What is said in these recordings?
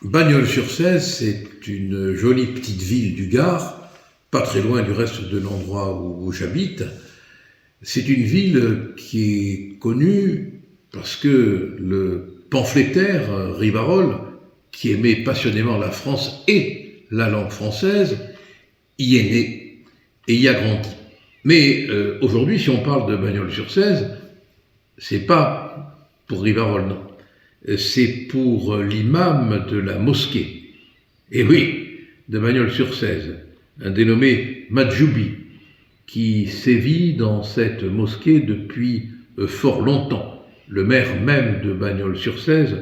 Bagnols-sur-Cèze, c'est une jolie petite ville du Gard, pas très loin du reste de l'endroit où j'habite. C'est une ville qui est connue parce que le pamphlétaire Rivarol, qui aimait passionnément la France et la langue française, y est né et y a grandi. Mais aujourd'hui, si on parle de Bagnols-sur-Cèze, c'est pas pour Rivarol, non. C'est pour l'imam de la mosquée, et oui, de Bagnols-sur-Cèze, un dénommé Madjoubi, qui sévit dans cette mosquée depuis fort longtemps. Le maire même de Bagnols-sur-Cèze,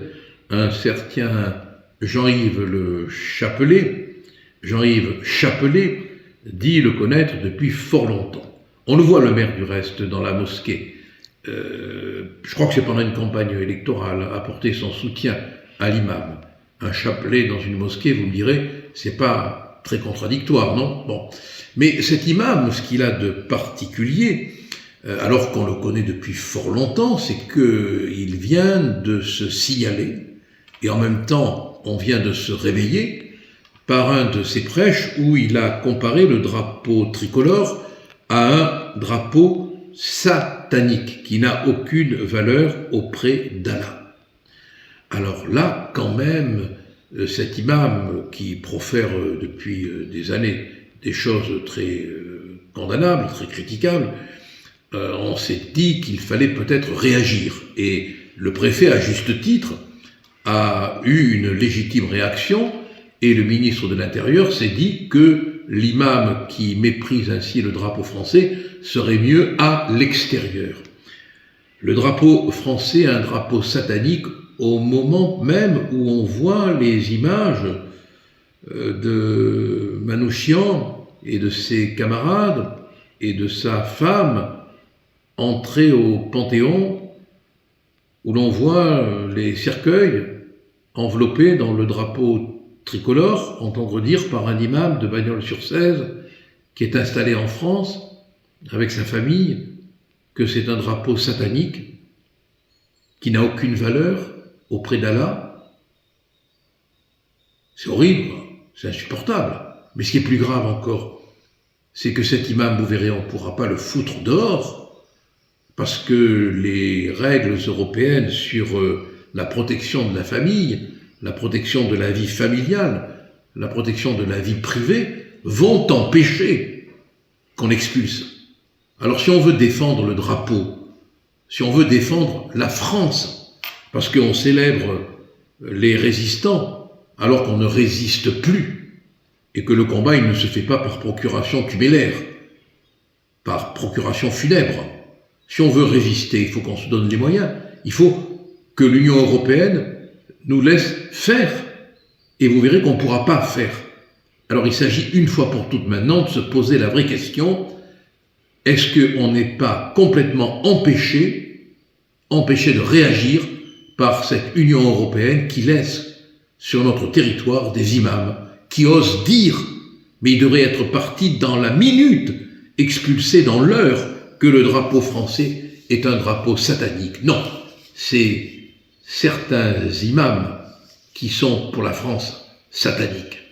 un certain Jean-Yves Chapelet, dit le connaître depuis fort longtemps. On le voit, le maire du reste, dans la mosquée. Je crois que c'est pendant une campagne électorale, apporter son soutien à l'imam. Un chapelet dans une mosquée, vous me direz, c'est pas très contradictoire, non? Bon. Mais cet imam, ce qu'il a de particulier, alors qu'on le connaît depuis fort longtemps, c'est qu'il vient de se signaler, et en même temps, on vient de se réveiller, par un de ses prêches où il a comparé le drapeau tricolore à un drapeau satanique, qui n'a aucune valeur auprès d'Allah. Alors là, quand même, cet imam qui profère depuis des années des choses très condamnables, très critiquables, on s'est dit qu'il fallait peut-être réagir. Et le préfet, à juste titre, a eu une légitime réaction, et le ministre de l'Intérieur s'est dit que l'imam qui méprise ainsi le drapeau français serait mieux à l'extérieur. Le drapeau français est un drapeau satanique au moment même où on voit les images de Manouchian et de ses camarades et de sa femme entrer au Panthéon, où l'on voit les cercueils enveloppés dans le drapeau tricolore, entendre dire par un imam de Bagnols-sur-Cèze qui est installé en France avec sa famille que c'est un drapeau satanique qui n'a aucune valeur auprès d'Allah. C'est horrible, c'est insupportable. Mais ce qui est plus grave encore, c'est que cet imam, vous verrez, on ne pourra pas le foutre dehors parce que les règles européennes sur la protection de la famille, la protection de la vie familiale, la protection de la vie privée, vont empêcher qu'on l'expulse. Alors si on veut défendre le drapeau, si on veut défendre la France, parce qu'on célèbre les résistants, alors qu'on ne résiste plus, et que le combat il ne se fait pas par procuration tumélaire, par procuration funèbre. Si on veut résister, il faut qu'on se donne les moyens, il faut que l'Union européenne nous laisse faire, et vous verrez qu'on ne pourra pas faire. Alors il s'agit une fois pour toutes maintenant de se poser la vraie question, est-ce qu'on n'est pas complètement empêché de réagir par cette Union européenne qui laisse sur notre territoire des imams qui osent dire, mais ils devraient être partis dans la minute, expulsés dans l'heure, que le drapeau français est un drapeau satanique. Non, c'est certains imams qui sont pour la France sataniques.